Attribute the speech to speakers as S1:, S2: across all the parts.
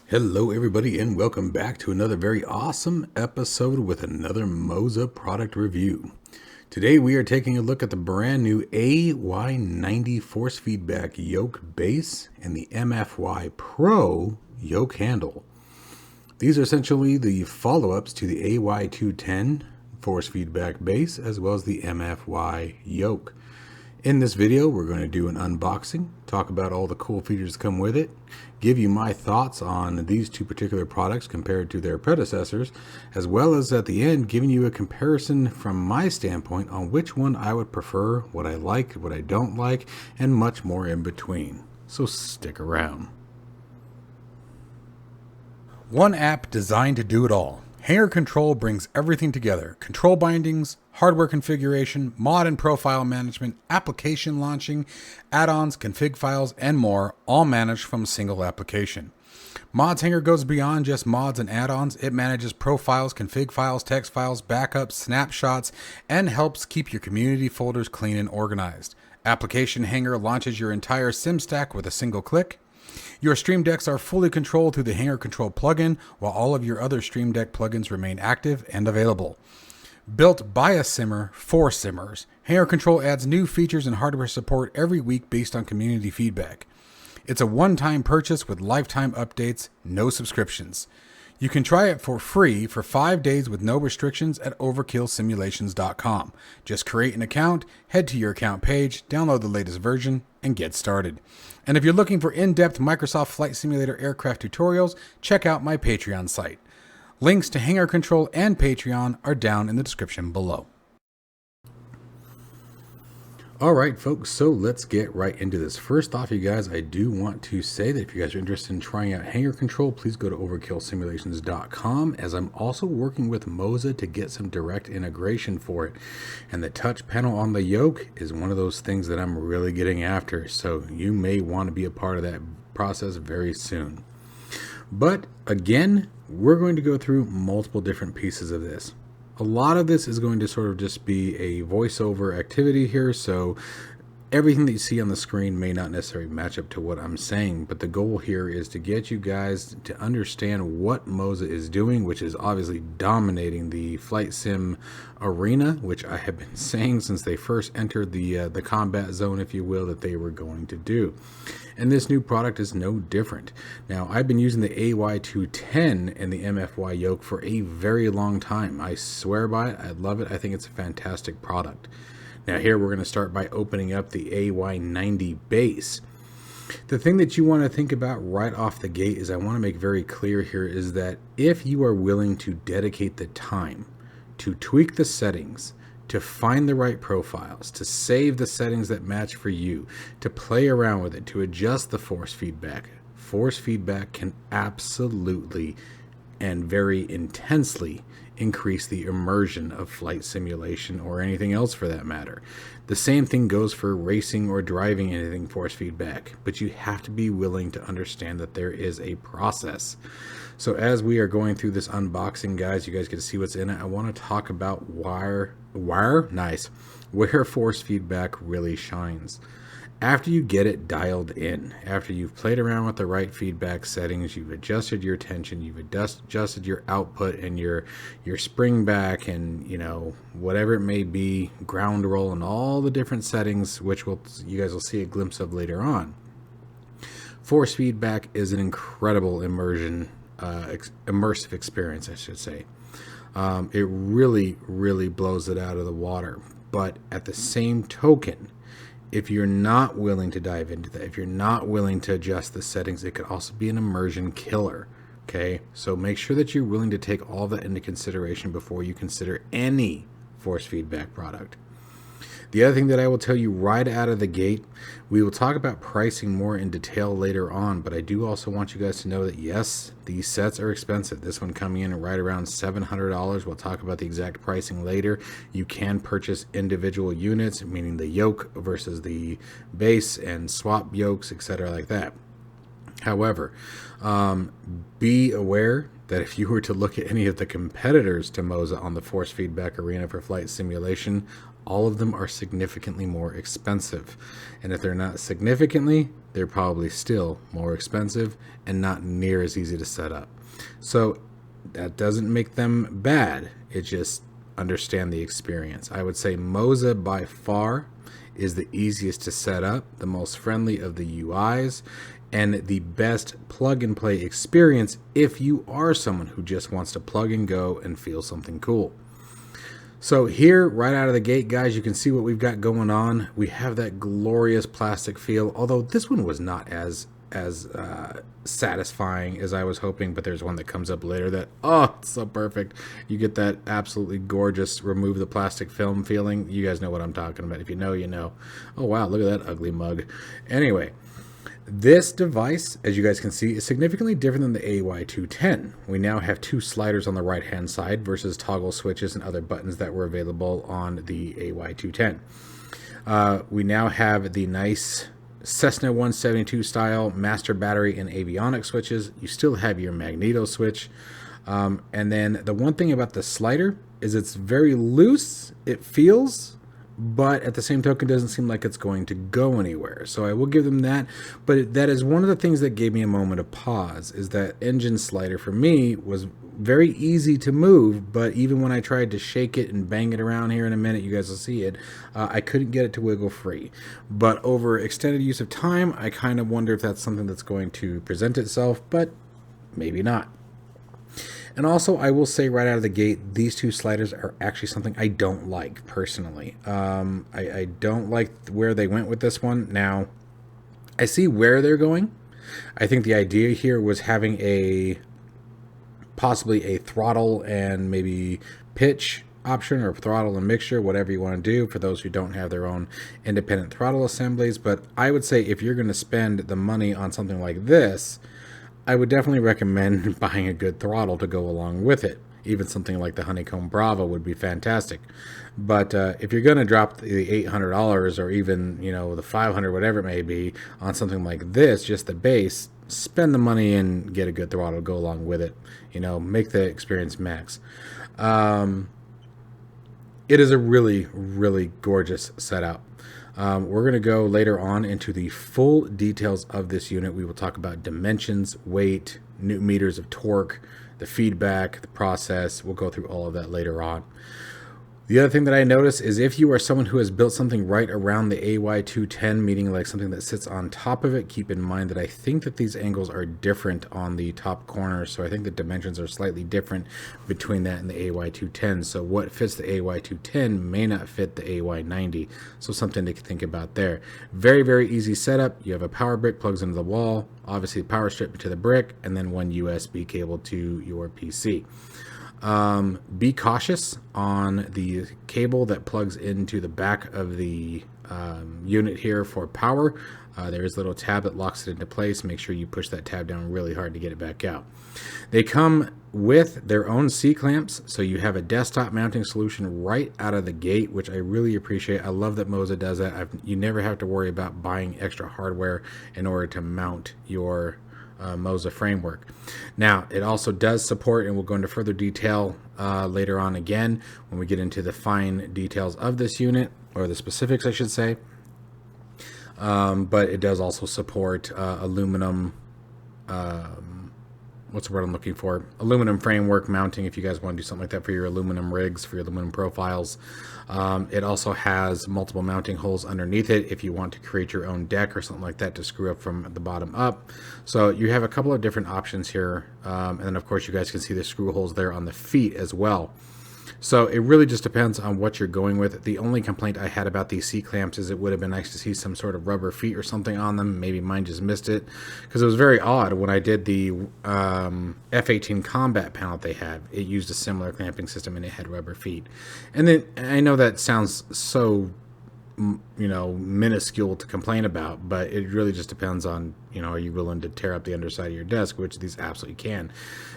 S1: Hello everybody and welcome back to another very awesome episode with another MOZA product review. Today we are taking a look at the brand new AY90 force feedback yoke base and the MFY Pro yoke handle. These are essentially the follow-ups to the AY210 force feedback base as well as the MFY yoke. In this video, we're going to do an unboxing, talk about all the cool features that come with it, give you my thoughts on these two particular products compared to their predecessors, as well as at the end, giving you a comparison from my standpoint on which one I would prefer, what I like, what I don't like, and much more in between. So stick around. One app designed to do it all. Hanger Control brings everything together. Control bindings, hardware configuration, mod and profile management, application launching, add-ons, config files, and more, all managed from a single application. Mods Hanger goes beyond just mods and add-ons. It manages profiles, config files, text files, backups, snapshots, and helps keep your community folders clean and organized. Application Hanger launches your entire SIM stack with a single click. Your Stream Decks are fully controlled through the Hanger Control plugin, while all of your other Stream Deck plugins remain active and available. Built by a simmer for simmers, Hanger Control adds new features and hardware support every week based on community feedback. It's a one-time purchase with lifetime updates, no subscriptions. You can try it for free for 5 days with no restrictions at overkillsimulations.com. Just create an account, head to your account page, download the latest version, and get started. And if you're looking for in-depth Microsoft Flight Simulator aircraft tutorials, check out my Patreon site. Links to Hanger Control and Patreon are down in the description below. Alright folks, so let's get right into this. First off, you guys, I do want to say that if you guys are interested in trying out Hanger Control, please go to overkillsimulations.com, as I'm also working with MOZA to get some direct integration for it. And the touch panel on the yoke is one of those things that I'm really getting after, so you may want to be a part of that process very soon. But again, we're going to go through multiple different pieces of this. A lot of this is going to sort of just be a voiceover activity here, so everything that you see on the screen may not necessarily match up to what I'm saying, but the goal here is to get you guys to understand what MOZA is doing, which is obviously dominating the flight sim arena, which I have been saying since they first entered the combat zone, if you will, that they were going to do. And this new product is no different. Now, I've been using the AY210 and the MFY yoke for a very long time. I swear by it. I love it. I think it's a fantastic product. Now here we're going to start by opening up the AY90 base. The thing that you want to think about right off the gate is I want to make very clear here is that if you are willing to dedicate the time to tweak the settings, to find the right profiles, to save the settings that match for you, to play around with it, to adjust the force feedback can absolutely and very intensely increase the immersion of flight simulation or anything else for that matter. The same thing goes for racing or driving anything force feedback, but you have to be willing to understand that there is a process. So as we are going through this unboxing, guys, you guys get to see what's in it. I want to talk about where force feedback really shines. After you get it dialed in, after you've played around with the right feedback settings, you've adjusted your tension, you've adjusted your output and your spring back and, you know, whatever it may be, ground roll and all the different settings, which you guys will see a glimpse of later on. Force feedback is an incredible immersive experience, I should say. It really, really blows it out of the water. But at the same token, if you're not willing to dive into that, if you're not willing to adjust the settings, it could also be an immersion killer. Okay, so make sure that you're willing to take all that into consideration before you consider any force feedback product. The other thing that I will tell you right out of the gate, we will talk about pricing more in detail later on, but I do also want you guys to know that yes, these sets are expensive. This one coming in right around $700. We'll talk about the exact pricing later. You can purchase individual units, meaning the yoke versus the base and swap yokes, etc. like that. However, be aware that if you were to look at any of the competitors to MOZA on the force feedback arena for flight simulation, all of them are significantly more expensive. And if they're not significantly, they're probably still more expensive and not near as easy to set up. So that doesn't make them bad. It just understand the experience. I would say MOZA by far is the easiest to set up, the most friendly of the UIs, and the best plug and play experience if you are someone who just wants to plug and go and feel something cool. So here, right out of the gate, guys, you can see what we've got going on. We have that glorious plastic feel, although this one was not as satisfying as I was hoping, but there's one that comes up later that, oh, it's so perfect. You get that absolutely gorgeous remove the plastic film feeling. You guys know what I'm talking about. If you know, you know. Oh, wow, look at that ugly mug. Anyway, this device, as you guys can see, is significantly different than the AY210. We now have two sliders on the right-hand side versus toggle switches and other buttons that were available on the AY210. We now have the nice Cessna 172 style master battery and avionics switches. You still have your magneto switch. And then the one thing about the slider is it's very loose. It feels, but at the same token doesn't seem like it's going to go anywhere. So I will give them that. But that is one of the things that gave me a moment of pause, is that engine slider for me was very easy to move, but even when I tried to shake it and bang it around here in a minute, you guys will see it, I couldn't get it to wiggle free. But over extended use of time, I kind of wonder if that's something that's going to present itself, but maybe not. And also, I will say right out of the gate, these two sliders are actually something I don't like personally. I don't like where they went with this one. Now, I see where they're going. I think the idea here was having possibly a throttle and maybe pitch option, or throttle and mixture, whatever you want to do for those who don't have their own independent throttle assemblies. But I would say if you're going to spend the money on something like this, I would definitely recommend buying a good throttle to go along with it. Even something like the Honeycomb Bravo would be fantastic. But if you're going to drop the $800 or even, you know, the $500, whatever it may be, on something like this, just the base, spend the money and get a good throttle to go along with it. You know, make the experience max. It is a really, really gorgeous setup. We're going to go later on into the full details of this unit. We will talk about dimensions, weight, newton meters of torque, the feedback, the process. We'll go through all of that later on. The other thing that I noticed is if you are someone who has built something right around the AY210, meaning like something that sits on top of it, keep in mind that I think that these angles are different on the top corner. So I think the dimensions are slightly different between that and the AY210. So what fits the AY210 may not fit the AY90. So something to think about there. Very, very easy setup. You have a power brick plugs into the wall, obviously power strip to the brick, and then one USB cable to your PC. Be cautious on the cable that plugs into the back of the unit here for power. There is a little tab that locks it into place. Make sure you push that tab down really hard to get it back out. They come with their own C-clamps, so you have a desktop mounting solution right out of the gate, which I really appreciate. I love that MOZA does that. You never have to worry about buying extra hardware in order to mount your MOZA framework. Now, it also does support, and we'll go into further detail later on again when we get into the fine details of this unit, or the specifics, I should say. But it does also support aluminum, what's the word I'm looking for? Aluminum framework mounting, if you guys want to do something like that for your aluminum rigs, for your aluminum profiles. It also has multiple mounting holes underneath it if you want to create your own deck or something like that to screw up from the bottom up. So you have a couple of different options here. And then of course you guys can see the screw holes there on the feet as well. So it really just depends on what you're going with. The only complaint I had about these C-clamps is it would have been nice to see some sort of rubber feet or something on them. Maybe mine just missed it, because it was very odd when I did the F-18 combat panel they had. It used a similar clamping system and it had rubber feet. And then I know that sounds so, you know, minuscule to complain about, but it really just depends on, you know, are you willing to tear up the underside of your desk, which these absolutely can.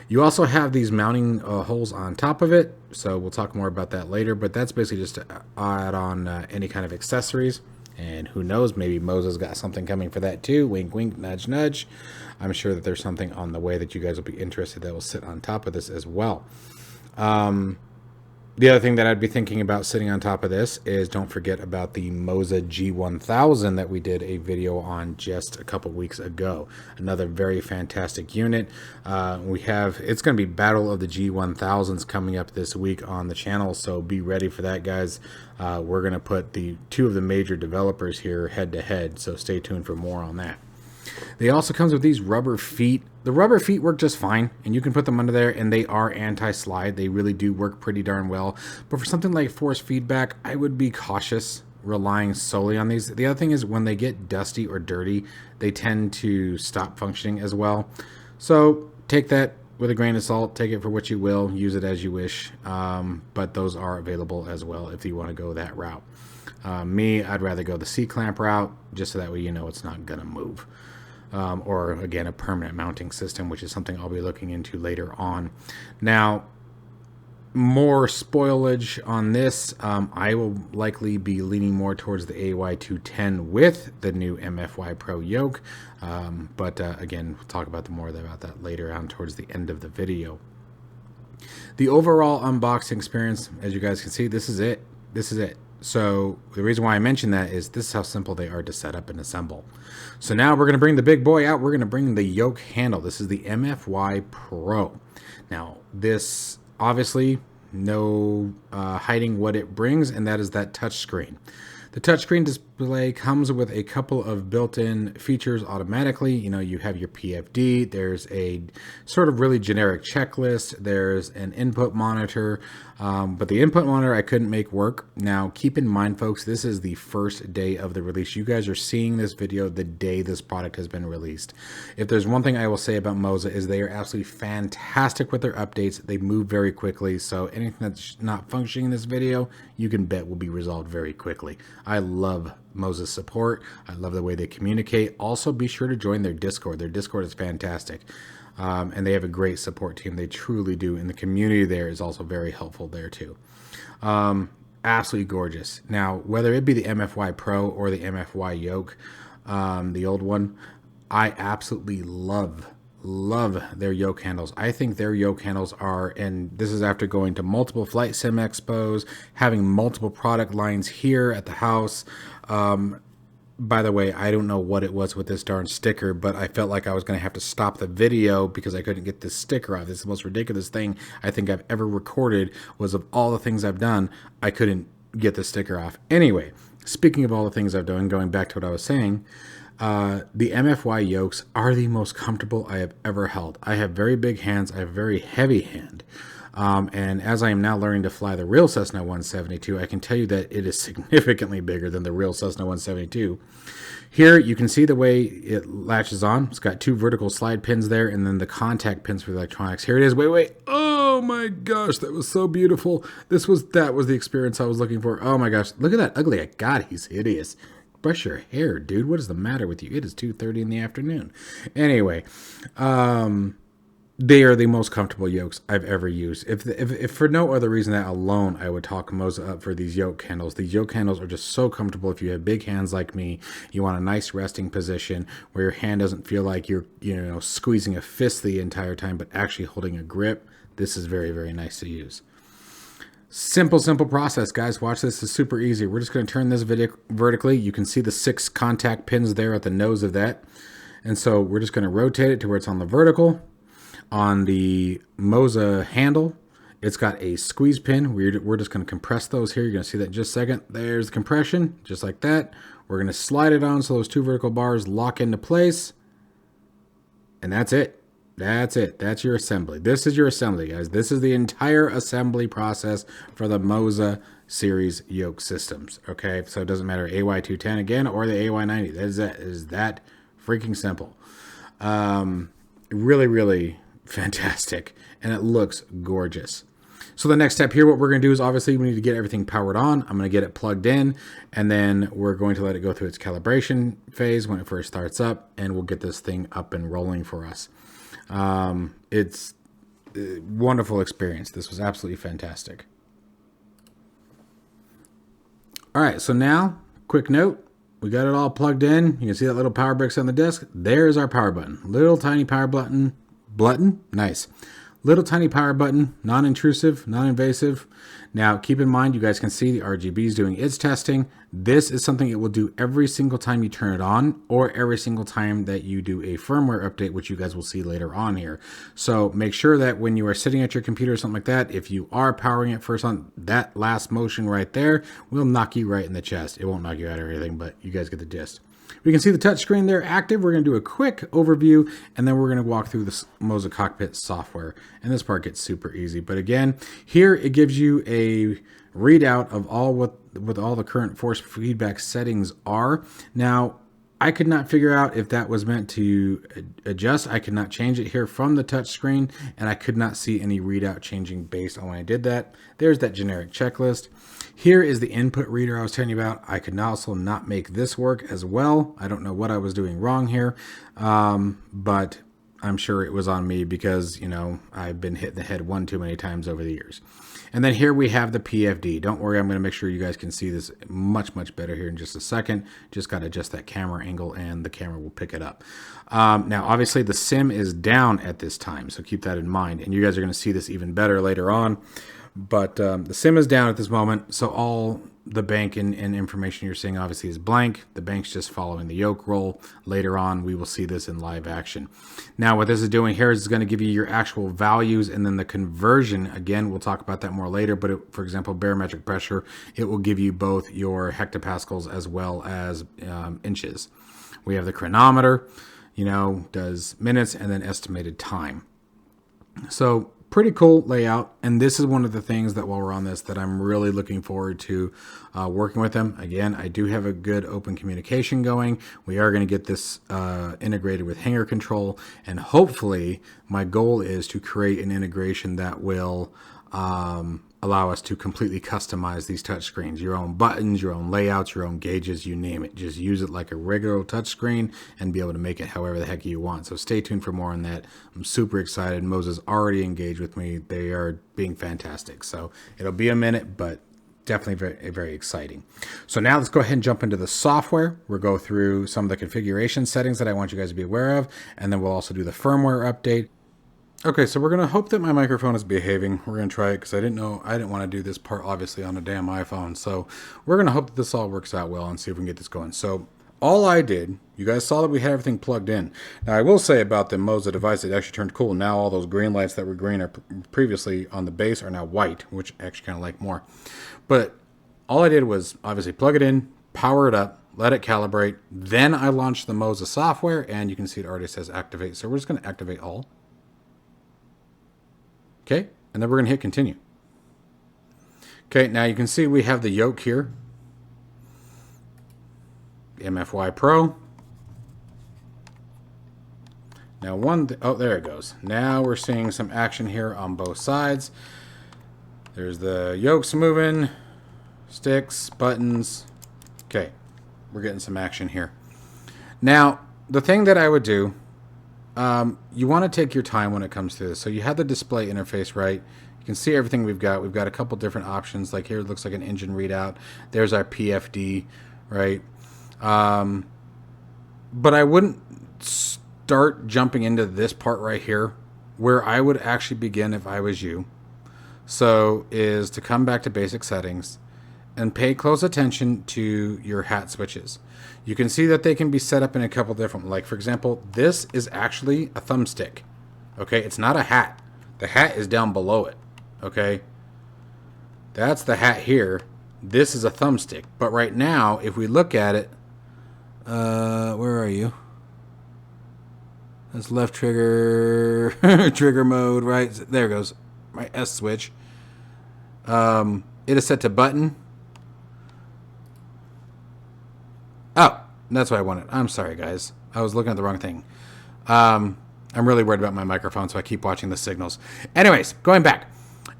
S1: You also have these mounting holes on top of it, so we'll talk more about that later, but that's basically just to add on any kind of accessories, and who knows, maybe MOZA's got something coming for that too. Wink, wink, nudge, nudge. I'm sure that there's something on the way that you guys will be interested that will sit on top of this as well. The other thing that I'd be thinking about sitting on top of this is don't forget about the MOZA G1000 that we did a video on just a couple weeks ago. Another very fantastic unit. It's going to be Battle of the G1000s coming up this week on the channel, so be ready for that, guys. We're going to put the two of the major developers here head to head, so stay tuned for more on that. They also comes with these rubber feet. The rubber feet work just fine, and you can put them under there, and they are anti-slide. They really do work pretty darn well. But for something like force feedback, I would be cautious relying solely on these. The other thing is when they get dusty or dirty, they tend to stop functioning as well. So take that with a grain of salt. Take it for what you will. Use it as you wish. But those are available as well if you want to go that route. I'd rather go the C-clamp route, just so that way you know it's not going to move. Or again, a permanent mounting system, which is something I'll be looking into later on. Now, more spoilage on this. I will likely be leaning more towards the AY210 with the new MFY Pro yoke. Again, we'll talk about more about that later on towards the end of the video. The overall unboxing experience, as you guys can see, this is it. This is it. So the reason why I mention that is this is how simple they are to set up and assemble. So now we're going to bring the big boy out. We're going to bring the yoke handle. This is the MFY Pro. Now this obviously no hiding what it brings, and that is that touch screen. The touchscreen display comes with a couple of built-in features automatically. You know, you have your PFD, there's a sort of really generic checklist, there's an input monitor, but the input monitor I couldn't make work. Now, keep in mind, folks, this is the first day of the release. You guys are seeing this video the day this product has been released. If there's one thing I will say about MOZA is they are absolutely fantastic with their updates. They move very quickly, so anything that's not functioning in this video, you can bet will be resolved very quickly. I love MOZA's support. I love the way they communicate. Also, be sure to join their Discord. Their Discord is fantastic. And they have a great support team. They truly do. And the community there is also very helpful there too. Absolutely gorgeous. Now, whether it be the MFY Pro or the MFY Yoke, the old one, I absolutely love their yoke handles. I think their yoke handles are, and this is after going to multiple flight sim expos, having multiple product lines here at the house. By the way, I don't know what it was with this darn sticker, but I felt like I was going to have to stop the video because I couldn't get this sticker off. This is the most ridiculous thing I think I've ever recorded. Was of all the things I've done, I couldn't get the sticker off. Anyway, speaking of all the things I've done, going back to what I was saying, the MFY yokes are the most comfortable I have ever held. I have very big hands. I have a very heavy hand. And as I am now learning to fly the real Cessna 172, I can tell you that it is significantly bigger than the real Cessna 172. Here, you can see the way it latches on. It's got two vertical slide pins there, and then the contact pins for the electronics. Here it is. Wait. Oh my gosh, that was so beautiful. That was the experience I was looking for. Oh my gosh, look at that ugly. God, he's hideous. Brush your hair, dude. What is the matter with you? It is 2:30 in the afternoon. Anyway, they are the most comfortable yokes I've ever used. If for no other reason that alone, I would talk MOZA up for these yoke handles. These yoke handles are just so comfortable. If you have big hands like me, you want a nice resting position where your hand doesn't feel like you're squeezing a fist the entire time, but actually holding a grip. This is very, very nice to use. Simple process, guys. Watch this. It's super easy. We're just going to turn this vertically. You can see the 6 contact pins there at the nose of that. And so we're just going to rotate it to where it's on the vertical. On the MOZA handle, it's got a squeeze pin. We're just going to compress those here. You're going to see that in just a second. There's the compression, just like that. We're going to slide it on so those 2 vertical bars lock into place. And that's it. That's it. That's your assembly. This is your assembly, guys. This is the entire assembly process for the MOZA series yoke systems. Okay, so it doesn't matter AY210 again or the AY90. That is it. It is that freaking simple. Really fantastic, and it looks gorgeous. So the next step here, what we're going to do is obviously we need to get everything powered on. I'm going to get it plugged in, and then we're going to let it go through its calibration phase when it first starts up, and we'll get this thing up and rolling for us. It's a wonderful experience. This was absolutely fantastic. All right, so now, quick note, we got it all plugged in. You can see that little power bricks on the desk. There's our power button. Little tiny power button. Nice. Little tiny power button, non-intrusive, non-invasive. Now, keep in mind, you guys can see the RGB is doing its testing. This is something it will do every single time you turn it on or every single time that you do a firmware update, which you guys will see later on here. So make sure that when you are sitting at your computer or something like that, if you are powering it first on, that last motion right there will knock you right in the chest. It won't knock you out or anything, but you guys get the gist. We can see the touchscreen there active. We're going to do a quick overview, and then we're going to walk through the MOZA Cockpit software. And this part gets super easy. But again, here it gives you a readout of all what all the current force feedback settings are. Now, I could not figure out if that was meant to adjust. I could not change it here from the touch screen, and I could not see any readout changing based on when I did that. There's that generic checklist. Here is the input reader I was telling you about. I could also not make this work as well. I don't know what I was doing wrong here, but I'm sure it was on me because, you know, I've been hit in the head one too many times over the years. And then here we have the PFD. Don't worry, I'm going to make sure you guys can see this much, much better here in just a second. Just got to adjust that camera angle and the camera will pick it up. Now, obviously the sim is down at this time, so keep that in mind. And you guys are going to see this even better later on. But the sim is down at this moment, so all the bank and information you're seeing obviously is blank. The bank's just following the yoke roll. Later on, we will see this in live action. Now, what this is doing here is going to give you your actual values, and then the conversion, again, we'll talk about that more later, but for example, barometric pressure, it will give you both your hectopascals as well as inches. We have the chronometer, you know, does minutes, and then estimated time. So pretty cool layout, and this is one of the things that while we're on this that I'm really looking forward to working with them. Again, I do have a good open communication going. We are going to get this integrated with hangar control, and hopefully my goal is to create an integration that will allow us to completely customize these touchscreens, your own buttons, your own layouts, your own gauges, you name it. Just use it like a regular touchscreen and be able to make it however the heck you want. So stay tuned for more on that. I'm super excited. MOZA's already engaged with me. They are being fantastic. So it'll be a minute, but definitely very, very exciting. So now let's go ahead and jump into the software. We'll go through some of the configuration settings that I want you guys to be aware of, and then we'll also do the firmware update. Okay, so we're going to hope that my microphone is behaving. We're going to try it because I didn't want to do this part obviously on a damn iPhone. So we're going to hope that this all works out well and see if we can get this going. So all I did, you guys saw that we had everything plugged in. Now I will say about the MOZA device, it actually turned cool. Now all those green lights that were green previously on the base are now white, which I actually kind of like more. But all I did was obviously plug it in, power it up, let it calibrate. Then I launched the MOZA software, and you can see it already says activate. So we're just going to activate all. Okay, and then we're going to hit continue. Okay, now you can see we have the yoke here. The MFY Pro. Now oh, there it goes. Now we're seeing some action here on both sides. There's the yokes moving, sticks, buttons. Okay, we're getting some action here. Now, the thing that I would do, you want to take your time when it comes to this. So you have the display interface, right? You can see everything we've got. We've got a couple different options. Like here, it looks like an engine readout. There's our PFD, right? But I wouldn't start jumping into this part right here, where I would actually begin if I was you. So is to come back to basic settings and pay close attention to your hat switches. You can see that they can be set up in a couple different, like for example, this is actually a thumbstick. Okay, it's not a hat. The hat is down below it. Okay, that's the hat here. This is a thumbstick. But right now, if we look at it, where are you? That's left trigger, trigger mode, right? There it goes. My S switch. It is set to button. Oh, that's what I wanted. I'm sorry, guys. I was looking at the wrong thing. I'm really worried about my microphone, so I keep watching the signals. Anyways, going back.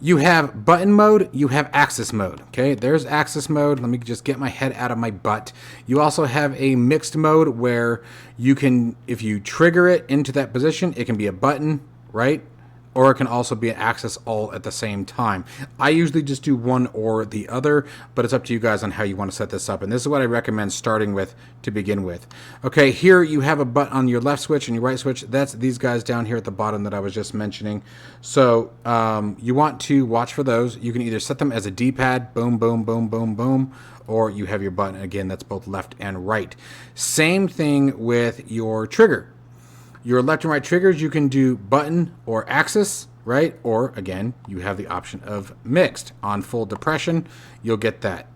S1: You have button mode, you have axis mode. Okay, there's axis mode. Let me just get my head out of my butt. You also have a mixed mode where you can, if you trigger it into that position, it can be a button, right? or it can also be an access all at the same time. I usually just do one or the other, but it's up to you guys on how you want to set this up. And this is what I recommend starting with to begin with. Okay, here you have a button on your left switch and your right switch. That's these guys down here at the bottom that I was just mentioning. So you want to watch for those. You can either set them as a D-pad, boom, boom, boom, boom, boom, or you have your button, again, that's both left and right. Same thing with your trigger. Your left and right triggers, you can do button or axis, right? Or again, you have the option of mixed. On full depression, you'll get that.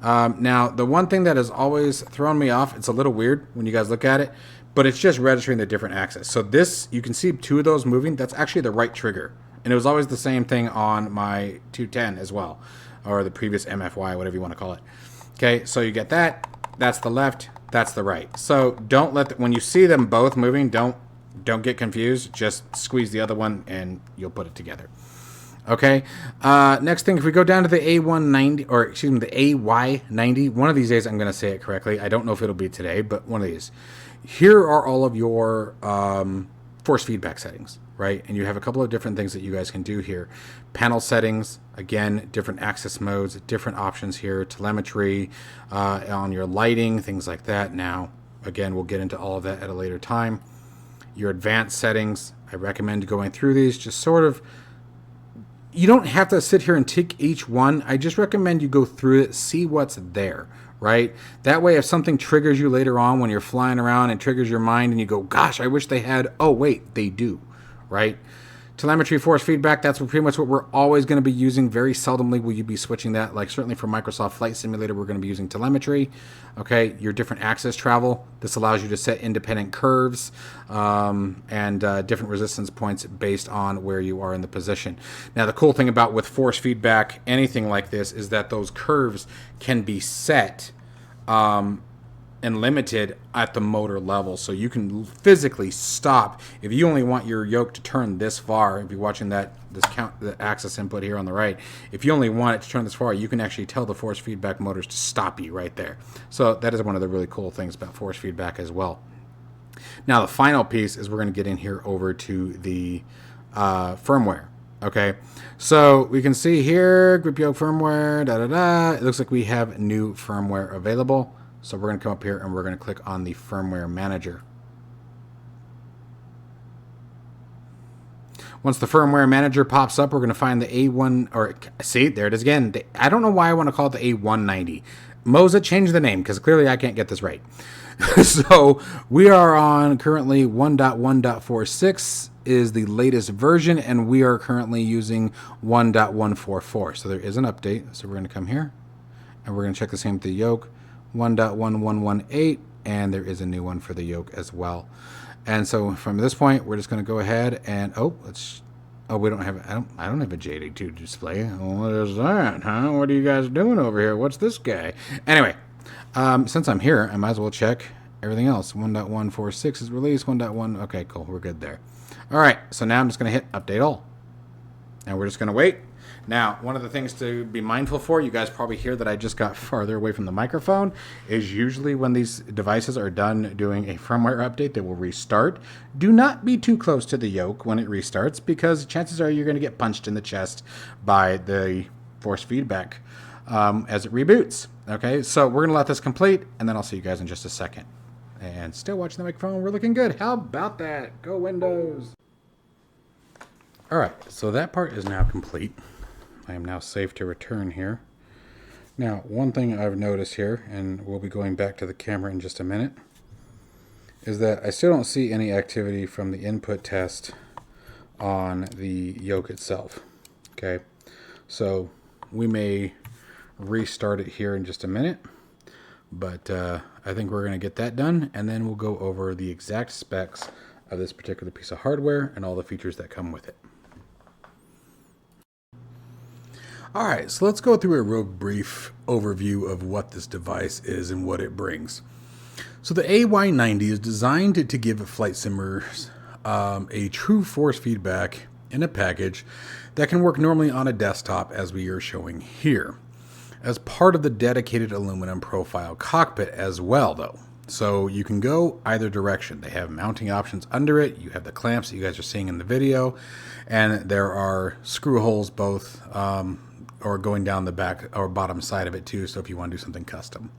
S1: Now, the one thing that has always thrown me off, it's a little weird when you guys look at it, but it's just registering the different axes. So this, you can see two of those moving. That's actually the right trigger. And it was always the same thing on my 210 as well, or the previous MFY, whatever you want to call it. Okay, so you get that. That's the left. That's the right. So don't let, when you see them both moving, don't get confused. Just squeeze the other one and you'll put it together. Okay. Next thing, if we go down to the A190, or excuse me, the AY90, one of these days I'm going to say it correctly. I don't know if it'll be today, but one of these. Here are all of your force feedback settings, right? And you have a couple of different things that you guys can do here. Panel settings, again, different access modes, different options here, telemetry, on your lighting, things like that. Now, again, we'll get into all of that at a later time. Your advanced settings, I recommend going through these, just sort of, you don't have to sit here and tick each one. I just recommend you go through it, see what's there, right? That way, if something triggers you later on when you're flying around and triggers your mind and you go, gosh, I wish they had, oh wait, they do, right? Telemetry force feedback, that's pretty much what we're always going to be using. Very seldomly will you be switching that. Like certainly for Microsoft Flight Simulator, we're going to be using telemetry. Okay, your different axis travel. This allows you to set independent curves and different resistance points based on where you are in the position. Now, the cool thing about with force feedback, anything like this, is that those curves can be set and limited at the motor level, so you can physically stop if you only want your yoke to turn this far. If you're watching the axis input here on the right, if you only want it to turn this far, you can actually tell the force feedback motors to stop you right there. So that is one of the really cool things about force feedback as well. Now the final piece is we're going to get in here over to the firmware. Okay, so we can see here grip yoke firmware, it looks like we have new firmware available. So we're going to come up here and we're going to click on the firmware manager. Once the firmware manager pops up, we're going to find the A1, or see, there it is again. I don't know why I want to call it the A190. MOZA, change the name because clearly I can't get this right. So we are on currently 1.1.46 is the latest version, and we are currently using 1.144. So there is an update. So we're going to come here and we're going to check the same with the yoke. 1.1118, and there is a new one for the yoke as well. And so from this point, we're just going to go ahead and we don't have, I don't have a JD2 display. What is that, huh? What are you guys doing over here? What's this guy? Anyway, since I'm here, I might as well check everything else. 1.146 is released. 1.1, okay, cool, we're good there. All right, so now I'm just going to hit update all, and we're just going to wait. Now, one of the things to be mindful for, you guys probably hear that I just got farther away from the microphone, is usually when these devices are done doing a firmware update, they will restart. Do not be too close to the yoke when it restarts, because chances are you're going to get punched in the chest by the force feedback as it reboots. Okay, so we're going to let this complete, and then I'll see you guys in just a second. And still watching the microphone, we're looking good. How about that? Go Windows! All right, so that part is now complete. I am now safe to return here. Now, one thing I've noticed here, and we'll be going back to the camera in just a minute, is that I still don't see any activity from the input test on the yoke itself. Okay, so we may restart it here in just a minute, but I think we're going to get that done, and then we'll go over the exact specs of this particular piece of hardware and all the features that come with it. All right, so let's go through a real brief overview of what this device is and what it brings. So the AY90 is designed to give flight simmers a true force feedback in a package that can work normally on a desktop, as we are showing here, as part of the dedicated aluminum profile cockpit as well, though. So you can go either direction. They have mounting options under it. You have the clamps that you guys are seeing in the video. And there are screw holes both or going down the back or bottom side of it too. So if you want to do something custom.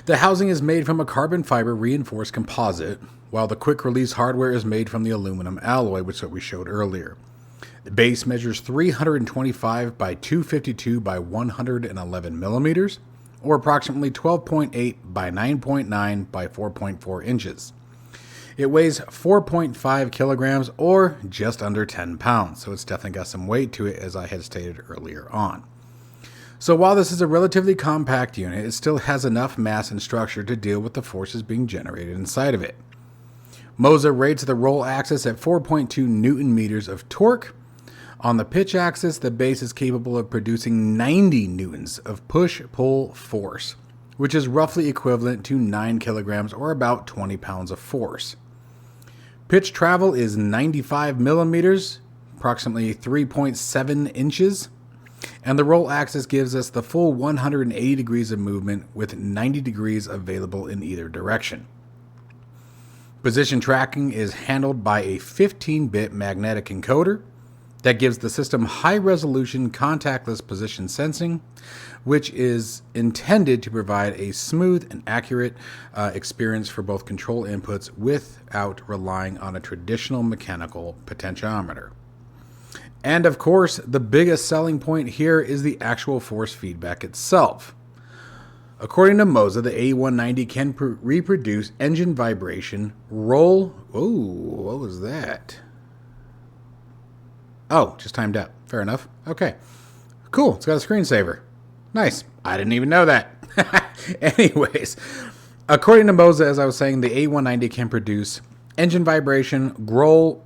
S1: The housing is made from a carbon fiber reinforced composite, while the quick release hardware is made from the aluminum alloy, which is what we showed earlier. The base measures 325 by 252 by 111 millimeters, or approximately 12.8 by 9.9 by 4.4 inches. It weighs 4.5 kilograms, or just under 10 pounds, so it's definitely got some weight to it, as I had stated earlier on. So while this is a relatively compact unit, it still has enough mass and structure to deal with the forces being generated inside of it. MOZA rates the roll axis at 4.2 Newton meters of torque. On the pitch axis, the base is capable of producing 90 newtons of push-pull force, which is roughly equivalent to 9 kilograms or about 20 pounds of force. Pitch travel is 95 millimeters, approximately 3.7 inches. And the roll axis gives us the full 180 degrees of movement with 90 degrees available in either direction. Position tracking is handled by a 15-bit magnetic encoder that gives the system high-resolution contactless position sensing, which is intended to provide a smooth and accurate experience for both control inputs without relying on a traditional mechanical potentiometer. And of course, the biggest selling point here is the actual force feedback itself. According to MOZA, the A190 can reproduce engine vibration, roll... Oh, what was that? Oh, just timed out. Fair enough. Okay. Cool. It's got a screensaver. Nice. I didn't even know that. Anyways, according to MOZA, as I was saying, the A190 can produce engine vibration, ground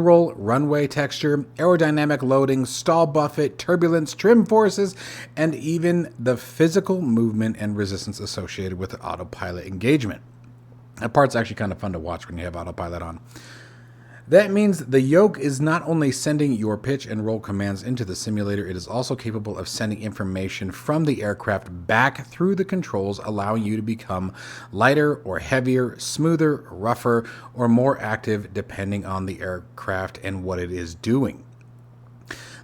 S1: roll, runway texture, aerodynamic loading, stall buffet, turbulence, trim forces, and even the physical movement and resistance associated with the autopilot engagement. That part's actually kind of fun to watch when you have autopilot on. That means the Yoke is not only sending your pitch and roll commands into the simulator, it is also capable of sending information from the aircraft back through the controls, allowing you to become lighter or heavier, smoother, rougher, or more active depending on the aircraft and what it is doing.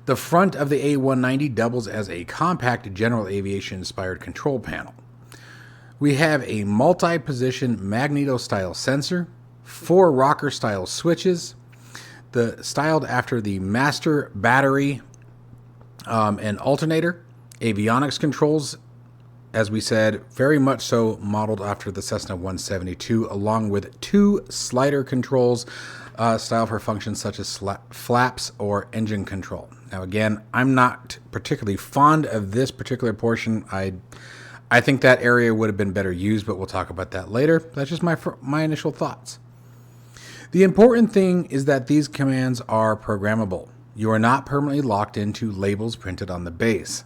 S1: The front of the A190 doubles as a compact general aviation-inspired control panel. We have a multi-position magneto-style sensor, 4 rocker-style switches, styled after the master battery and alternator, avionics controls, as we said, very much so modeled after the Cessna 172, along with 2 slider controls styled for functions such as flaps or engine control. Now again, I'm not particularly fond of this particular portion. I think that area would have been better used, but we'll talk about that later. That's just my initial thoughts. The important thing is that these commands are programmable. You are not permanently locked into labels printed on the base.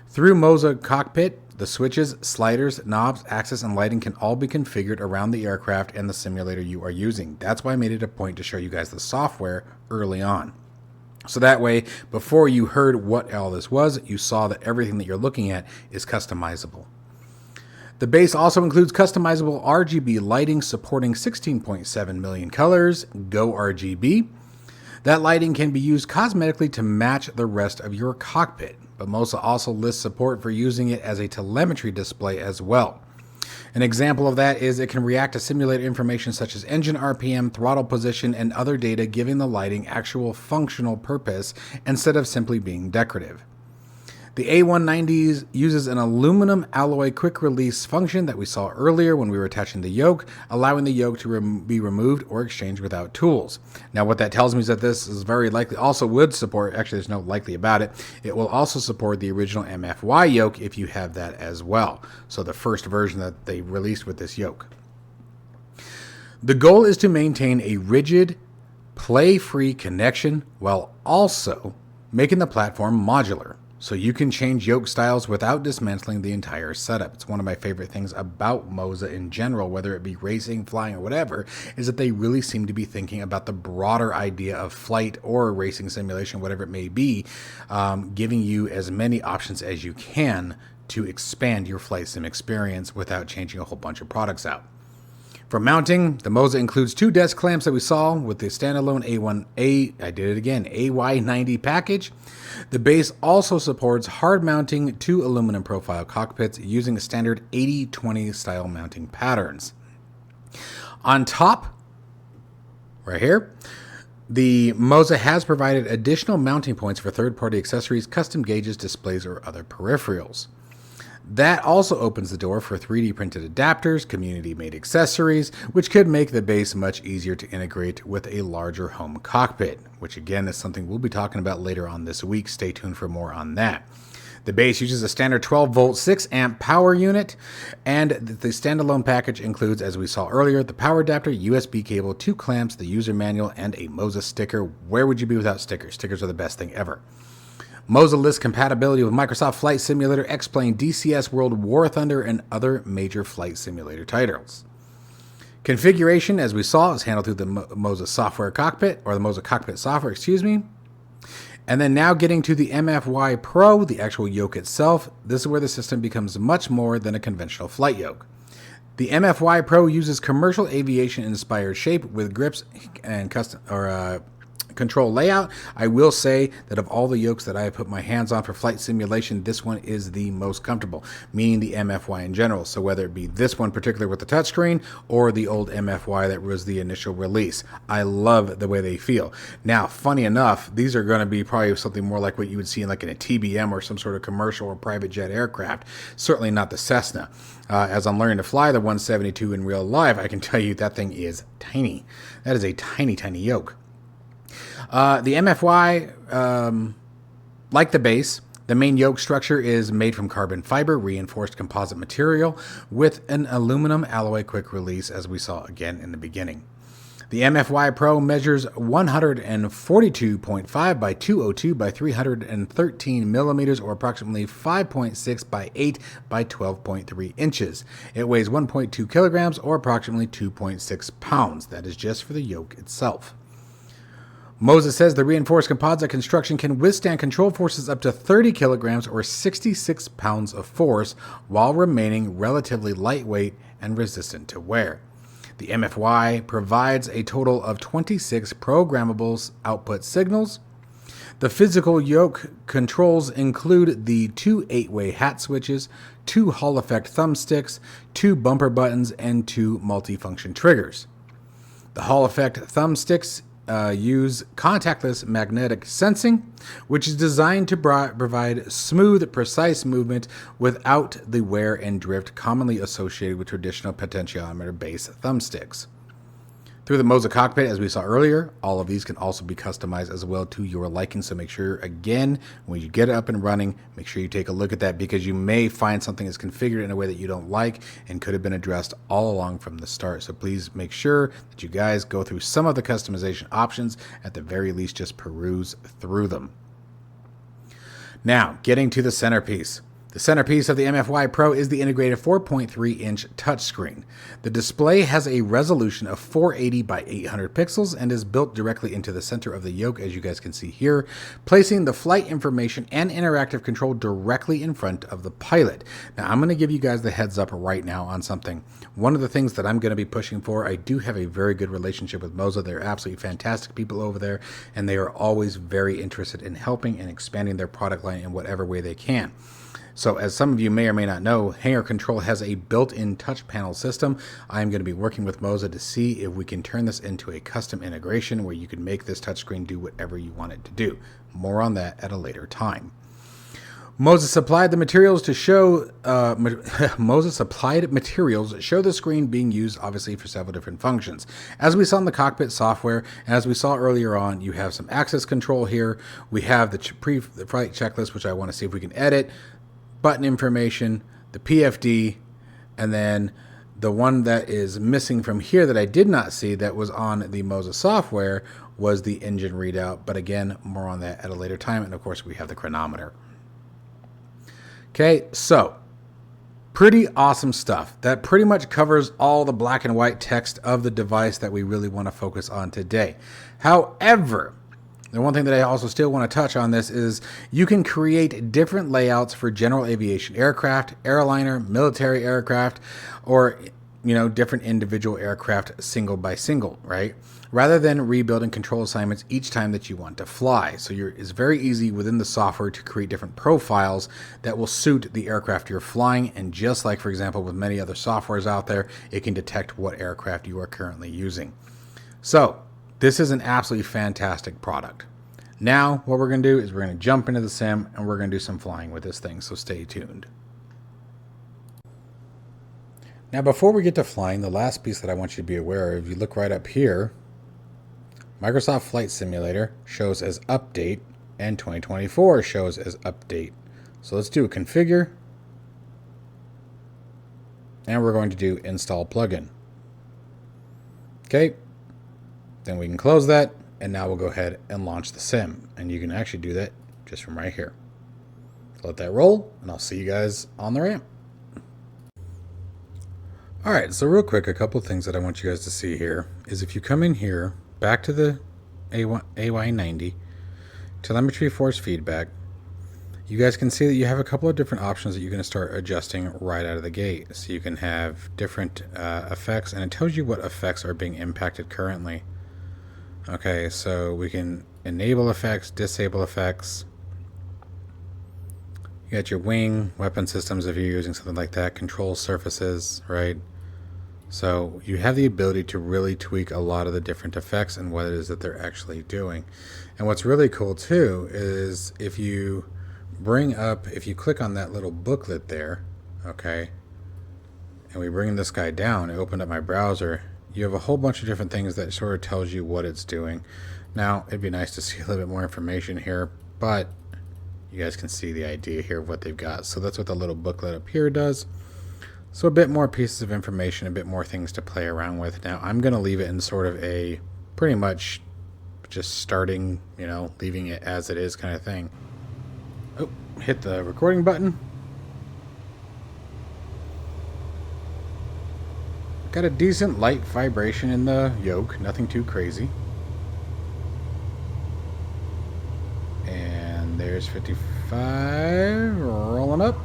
S1: Through MOZA Cockpit, the switches, sliders, knobs, axis, and lighting can all be configured around the aircraft and the simulator you are using. That's why I made it a point to show you guys the software early on. So that way, before you heard what all this was, you saw that everything that you're looking at is customizable. The base also includes customizable RGB lighting supporting 16.7 million colors, Go RGB. That lighting can be used cosmetically to match the rest of your cockpit, but MOZA also lists support for using it as a telemetry display as well. An example of that is it can react to simulated information such as engine RPM, throttle position, and other data, giving the lighting actual functional purpose instead of simply being decorative. The A190 uses an aluminum alloy quick release function that we saw earlier when we were attaching the yoke, allowing the yoke to be removed or exchanged without tools. Now what that tells me is that this is very likely also would support, actually there's no likely about it, it will also support the original MFY yoke if you have that as well. So the first version that they released with this yoke. The goal is to maintain a rigid, play-free connection while also making the platform modular, so you can change yoke styles without dismantling the entire setup. It's one of my favorite things about MOZA in general, whether it be racing, flying, or whatever, is that they really seem to be thinking about the broader idea of flight or racing simulation, whatever it may be, giving you as many options as you can to expand your flight sim experience without changing a whole bunch of products out. For mounting, the MOZA includes 2 desk clamps that we saw with the standalone AY90 package. The base also supports hard mounting 2 aluminum profile cockpits using a standard 80-20 style mounting patterns. On top, right here, the MOZA has provided additional mounting points for third-party accessories, custom gauges, displays, or other peripherals. That also opens the door for 3D printed adapters, community-made accessories, which could make the base much easier to integrate with a larger home cockpit, which again is something we'll be talking about later on this week. Stay tuned for more on that. The base uses a standard 12-volt 6-amp power unit, and the standalone package includes, as we saw earlier, the power adapter, USB cable, 2 clamps, the user manual, and a MOZA sticker. Where would you be without stickers? Stickers are the best thing ever. MOZA lists compatibility with Microsoft Flight Simulator, X-Plane, DCS World, War Thunder, and other major flight simulator titles. Configuration, as we saw, is handled through the MOZA software cockpit, or the MOZA cockpit software, And then now getting to the MFY Pro, the actual yoke itself, this is where the system becomes much more than a conventional flight yoke. The MFY Pro uses commercial aviation inspired shape with grips and custom control layout. I will say that of all the yokes that I have put my hands on for flight simulation, this one is the most comfortable, meaning the MFY in general. So whether it be this one particular with the touchscreen or the old MFY that was the initial release, I love the way they feel. Now, funny enough, these are going to be probably something more like what you would see in like in a TBM or some sort of commercial or private jet aircraft. Certainly not the Cessna. As I'm learning to fly the 172 in real life, I can tell you that thing is tiny. That is a tiny, tiny yoke. The MFY, like the base, the main yoke structure is made from carbon fiber reinforced composite material with an aluminum alloy quick release, as we saw again in the beginning. The MFY Pro measures 142.5 by 202 by 313 millimeters, or approximately 5.6 by 8 by 12.3 inches. It weighs 1.2 kilograms, or approximately 2.6 pounds. That is just for the yoke itself. MOZA says the reinforced composite construction can withstand control forces up to 30 kilograms or 66 pounds of force while remaining relatively lightweight and resistant to wear. The MFY provides a total of 26 programmable output signals. The physical yoke controls include the 2 8-way hat switches, 2 Hall effect thumbsticks, 2 bumper buttons, and 2 multifunction triggers. The Hall effect thumbsticks use contactless magnetic sensing, which is designed to provide smooth, precise movement without the wear and drift commonly associated with traditional potentiometer-based thumbsticks. Through the MOZA cockpit, as we saw earlier, all of these can also be customized as well to your liking. So make sure, again, when you get it up and running, make sure you take a look at that, because you may find something is configured in a way that you don't like and could have been addressed all along from the start. So please make sure that you guys go through some of the customization options. At the very least, just peruse through them. Now, getting to the centerpiece. The centerpiece of the MFY Pro is the integrated 4.3-inch touchscreen. The display has a resolution of 480 by 800 pixels and is built directly into the center of the yoke, as you guys can see here, placing the flight information and interactive control directly in front of the pilot. Now, I'm going to give you guys the heads up right now on something. One of the things that I'm going to be pushing for, I do have a very good relationship with MOZA. They're absolutely fantastic people over there, and they are always very interested in helping and expanding their product line in whatever way they can. So as some of you may or may not know, Hangar Control has a built-in touch panel system. I'm going to be working with MOZA to see if we can turn this into a custom integration where you can make this touchscreen do whatever you want it to do. More on that at a later time. MOZA supplied materials to show the screen being used, obviously, for several different functions. As we saw in the cockpit software, and as we saw earlier on, you have some access control here. We have the flight checklist, which I want to see if we can edit. Button information, the PFD, and then the one that is missing from here that I did not see that was on the MOZA software was the engine readout. But again, more on that at a later time. And of course, we have the chronometer. Okay, so pretty awesome stuff. That pretty much covers all the black and white text of the device that we really want to focus on today. However, The one thing that I also still want to touch on this is you can create different layouts for general aviation aircraft, airliner, military aircraft, or different individual aircraft single by single, right? Rather than rebuilding control assignments each time that you want to fly. So it's very easy within the software to create different profiles that will suit the aircraft you're flying. And just like, for example, with many other softwares out there, it can detect what aircraft you are currently using. So this is an absolutely fantastic product. Now, what we're going to do is we're going to jump into the sim and we're going to do some flying with this thing. So stay tuned. Now, before we get to flying, the last piece that I want you to be aware of, if you look right up here, Microsoft Flight Simulator shows as update and 2024 shows as update. So let's do a configure. And we're going to do install plugin. Okay. Then we can close that, and now we'll go ahead and launch the sim. And you can actually do that just from right here. So let that roll, and I'll see you guys on the ramp. All right, so real quick, a couple of things that I want you guys to see here is if you come in here, back to the AY90, telemetry force feedback, you guys can see that you have a couple of different options that you're going to start adjusting right out of the gate. So you can have different effects, and it tells you what effects are being impacted currently. Okay, so we can enable effects, disable effects. You got your wing, weapon systems if you're using something like that, control surfaces, right? So you have the ability to really tweak a lot of the different effects and what it is that they're actually doing. And what's really cool too is if you click on that little booklet there, okay, and we bring this guy down, I opened up my browser, you have a whole bunch of different things that sort of tells you what it's doing. Now, it'd be nice to see a little bit more information here, but you guys can see the idea here of what they've got. So that's what the little booklet up here does. So a bit more pieces of information, a bit more things to play around with. Now, I'm going to leave it in sort of a pretty much just starting, leaving it as it is kind of thing. Oh, hit the recording button. Got a decent light vibration in the yoke, nothing too crazy. And there's 55, rolling up.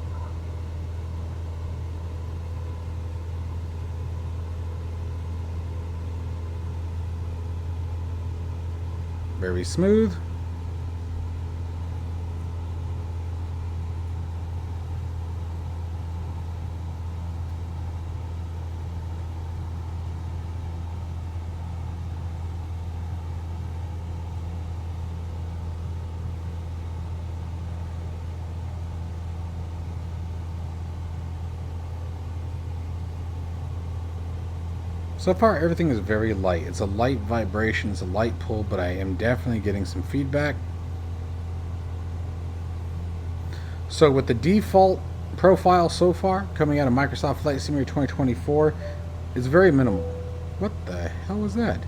S1: Very smooth. So far, everything is very light. It's a light vibration, it's a light pull, but I am definitely getting some feedback. So with the default profile so far, coming out of Microsoft Flight Simulator 2024, is very minimal. What the hell was that?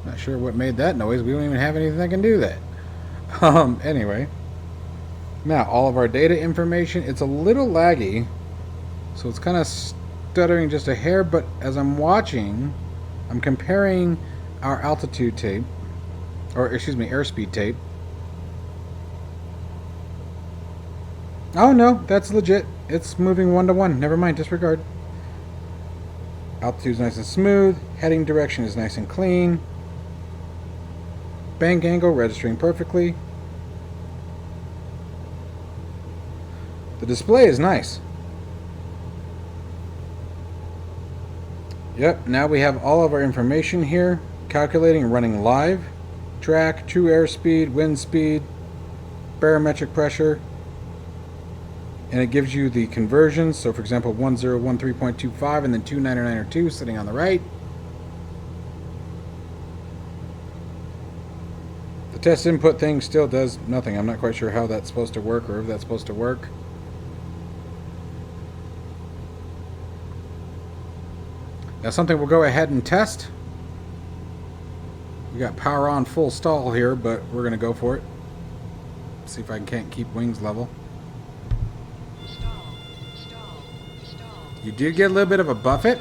S1: Not sure what made that noise. We don't even have anything that can do that. Anyway. Now, all of our data information, it's a little laggy. So it's kind of stuttering just a hair, but as I'm watching, I'm comparing our altitude tape, or excuse me, airspeed tape. Oh no, that's legit. It's moving 1-to-1. Never mind, disregard. Altitude's nice and smooth. Heading direction is nice and clean. Bank angle registering perfectly. The display is nice. Yep, now we have all of our information here. Calculating, running live. Track, true airspeed, wind speed, barometric pressure. And it gives you the conversions. So for example, 1013.25 and then 299.2 sitting on the right. The test input thing still does nothing. I'm not quite sure how that's supposed to work or if that's supposed to work. Now something we'll go ahead and test. We got power on full stall here, but we're going to go for it. See if I can't keep wings level. You do get a little bit of a buffet.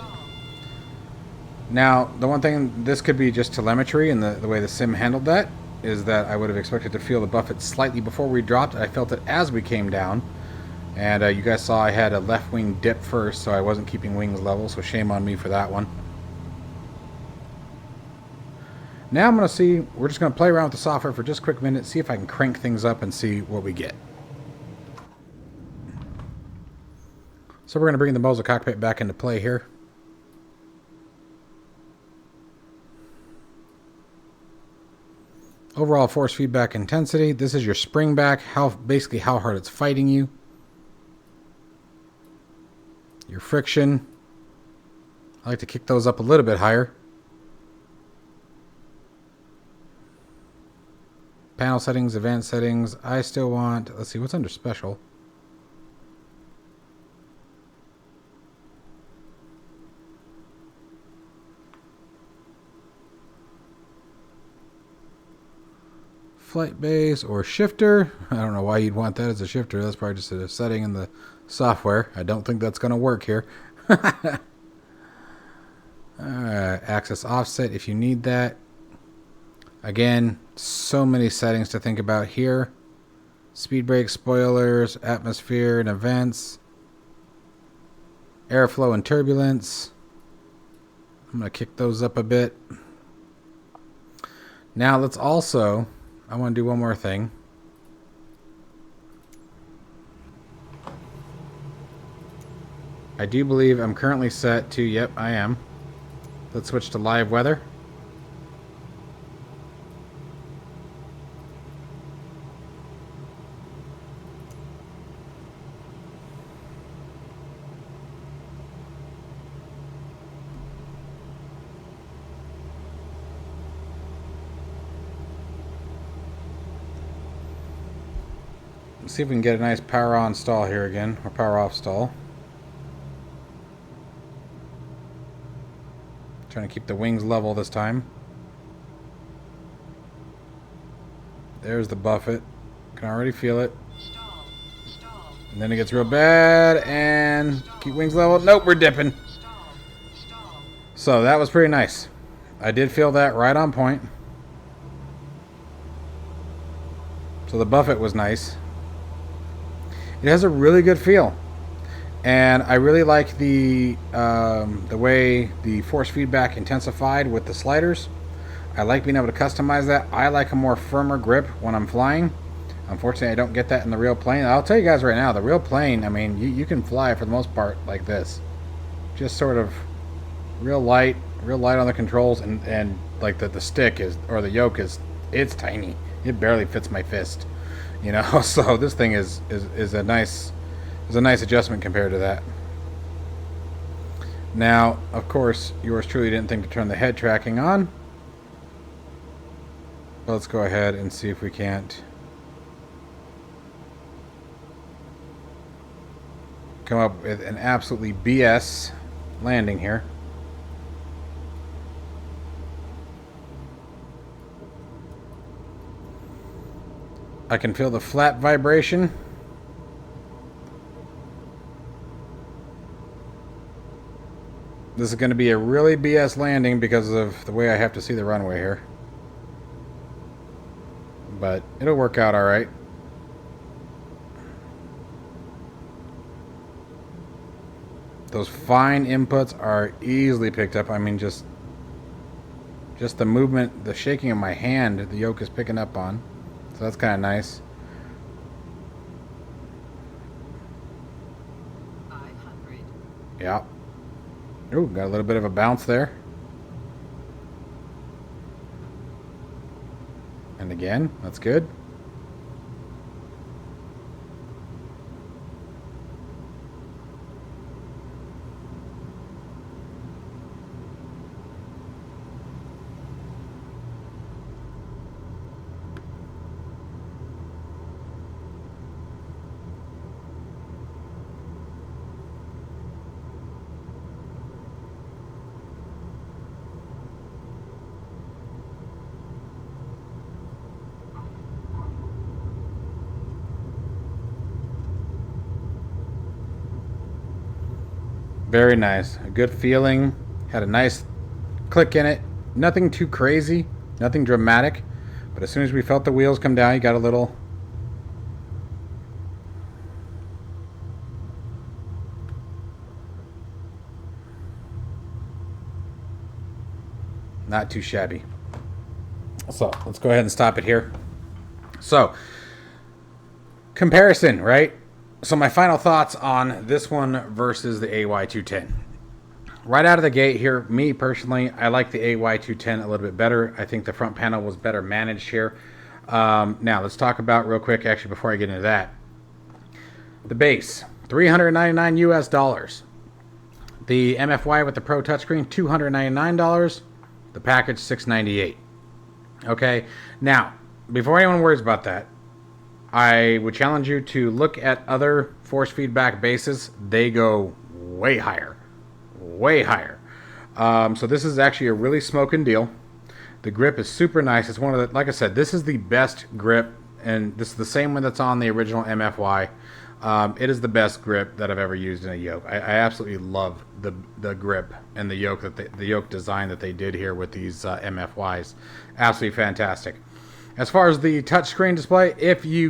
S1: Now, the one thing, this could be just telemetry, and the way the sim handled that is that I would have expected to feel the buffet slightly before we dropped. I felt it as we came down. And you guys saw I had a left wing dip first, so I wasn't keeping wings level, so shame on me for that one. Now I'm going to see, we're just going to play around with the software for just a quick minute, see if I can crank things up and see what we get. So we're going to bring the MOZA cockpit back into play here. Overall force feedback intensity. This is your spring back, basically how hard it's fighting you. Your friction. I like to kick those up a little bit higher. Panel settings, advanced settings. I still want, let's see, what's under special? Flight base or shifter. I don't know why you'd want that as a shifter. That's probably just a setting in the software. I don't think that's going to work here. Axis offset if you need that. Again, so many settings to think about here. Speed brake, spoilers, atmosphere and events. Airflow and turbulence. I'm going to kick those up a bit. Now let's also, I want to do one more thing. I do believe I'm currently set to, yep, I am. Let's switch to live weather. Let's see if we can get a nice power on stall here again, or power off stall. Trying to keep the wings level this time. There's the buffet. Can already feel it. And then it gets real bad, and keep wings level. Nope, we're dipping. So that was pretty nice. I did feel that right on point. So the buffet was nice. It has a really good feel, and I really like the way the force feedback intensified with the sliders. I like being able to customize that. I like a more firmer grip when I'm flying. Unfortunately, I don't get that in the real plane. I'll tell you guys right now, the real plane, I mean, you can fly for the most part like this, just sort of real light on the controls, and like the stick is, or the yoke is, it's tiny. It barely fits my fist. You know, so this thing is a nice adjustment compared to that. Now, of course, yours truly didn't think to turn the head tracking on. But let's go ahead and see if we can't come up with an absolutely BS landing here. I can feel the flap vibration. This is going to be a really BS landing because of the way I have to see the runway here. But it'll work out all right. Those fine inputs are easily picked up. I mean, just the movement, the shaking of my hand, the yoke is picking up on. So that's kind of nice.
S2: 500.
S1: Yeah. Ooh, got a little bit of a bounce there. And again, that's good. Very nice. A good feeling. Had a nice click in it. Nothing too crazy, nothing dramatic. But as soon as we felt the wheels come down, you got a little... Not too shabby. So let's go ahead and stop it here. So, comparison, right? So my final thoughts on this one versus the AY210. Right out of the gate here, me personally, I like the AY210 a little bit better. I think the front panel was better managed here. Now let's talk about real quick, actually, before I get into that. The base, $399 US. The MFY with the Pro touchscreen, $299. The package, $698. Okay, now, before anyone worries about that, I would challenge you to look at other force feedback bases. They go way higher. Way higher. So this is actually a really smoking deal. The grip is super nice. It's one of the, like I said, this is the best grip, and this is the same one that's on the original MFY. It is the best grip that I've ever used in a yoke. I absolutely love the grip and the yoke the yoke design that they did here with these MFYs. Absolutely fantastic. As far as the touchscreen display, if we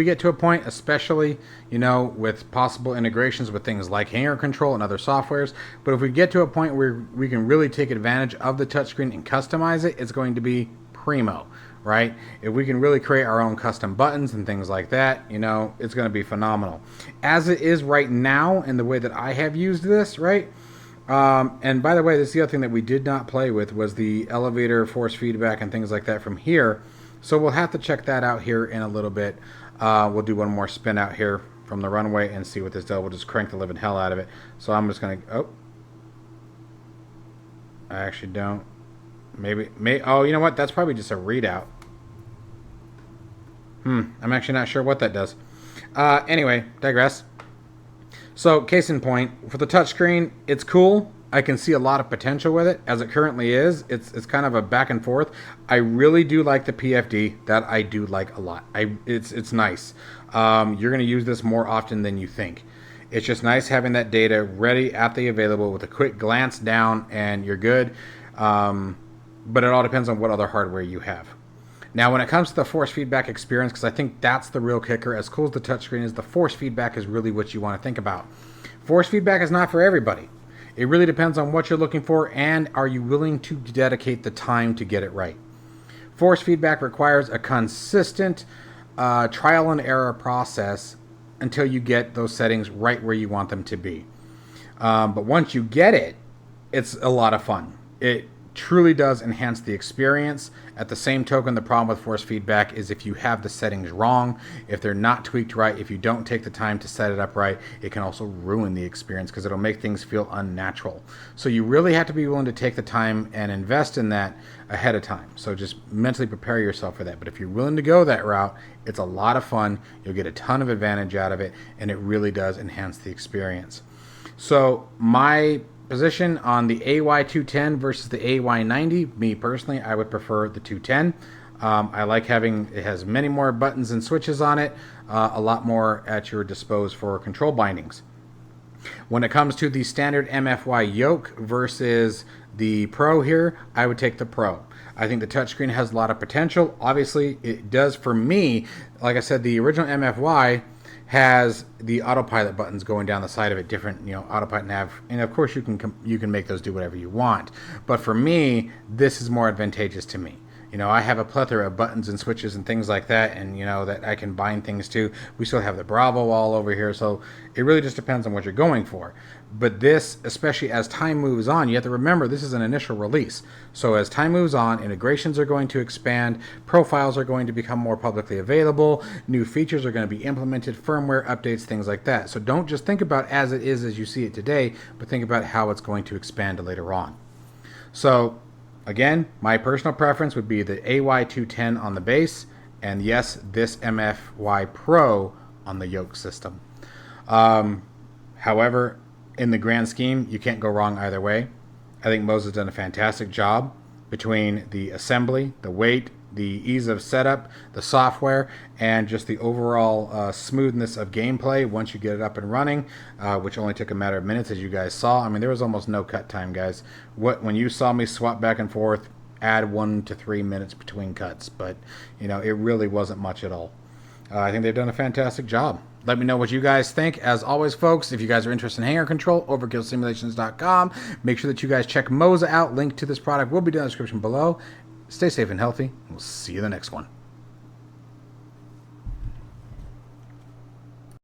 S1: get to a point, especially, you know, with possible integrations with things like hanger control and other softwares, but if we get to a point where we can really take advantage of the touchscreen and customize it, it's going to be primo, right? If we can really create our own custom buttons and things like that, you know, it's going to be phenomenal. As it is right now, in the way that I have used this, right? And by the way, this is the other thing that we did not play with, was the elevator force feedback and things like that from here. So we'll have to check that out here in a little bit. We'll do one more spin out here from the runway and see what this does. We'll just crank the living hell out of it. So I'm just going to... Oh. I actually don't. Oh, you know what? That's probably just a readout. I'm actually not sure what that does. Anyway, digress. So, case in point, for the touchscreen, it's cool. I can see a lot of potential with it. As it currently is, it's kind of a back and forth. I really do like the PFD. That I do like a lot. It's nice. You're going to use this more often than you think. It's just nice having that data ready at the available with a quick glance down, and you're good. But it all depends on what other hardware you have. Now, when it comes to the force feedback experience, because I think that's the real kicker, as cool as the touchscreen is, the force feedback is really what you want to think about. Force feedback is not for everybody. It really depends on what you're looking for, and are you willing to dedicate the time to get it right. Force feedback requires a consistent trial and error process until you get those settings right where you want them to be. But once you get it, it's a lot of fun. It truly does enhance the experience. At the same token, the problem with force feedback is if you have the settings wrong, if they're not tweaked right, if you don't take the time to set it up right, it can also ruin the experience because it'll make things feel unnatural. So you really have to be willing to take the time and invest in that ahead of time. So just mentally prepare yourself for that. But if you're willing to go that route, it's a lot of fun. You'll get a ton of advantage out of it, and it really does enhance the experience. So my position on the AY210 versus the AY90, me personally, I would prefer the 210. I like having, it has many more buttons and switches on it, a lot more at your disposal for control bindings. When it comes to the standard MFY yoke versus the Pro here, I would take the Pro. I think the touchscreen has a lot of potential. Obviously, it does for me. Like I said, the original MFY has the autopilot buttons going down the side of it, different, you know, autopilot nav, and of course you can make those do whatever you want. But for me, this is more advantageous to me. You know, I have a plethora of buttons and switches and things like that, and you know that I can bind things to. We still have the Bravo wall over here, so it really just depends on what you're going for. But this, especially as time moves on, you have to remember this is an initial release. So as time moves on, integrations are going to expand, profiles are going to become more publicly available, new features are going to be implemented, firmware updates, things like that. So don't just think about as it is as you see it today, but think about how it's going to expand later on. So again, my personal preference would be the AY210 on the base, and yes, this MFY Pro on the yoke system. However, in the grand scheme, you can't go wrong either way. I think MOZA's done a fantastic job between the assembly, the weight, the ease of setup, the software, and just the overall smoothness of gameplay once you get it up and running, which only took a matter of minutes, as you guys saw. I mean, there was almost no cut time, guys. When you saw me swap back and forth, add 1 to 3 minutes between cuts, but you know, it really wasn't much at all. I think they've done a fantastic job. Let me know what you guys think. As always, folks, if you guys are interested in hangar control, overkillsimulations.com. Make sure that you guys check MOZA out. Link to this product will be down in the description below. Stay safe and healthy. We'll see you in the next one.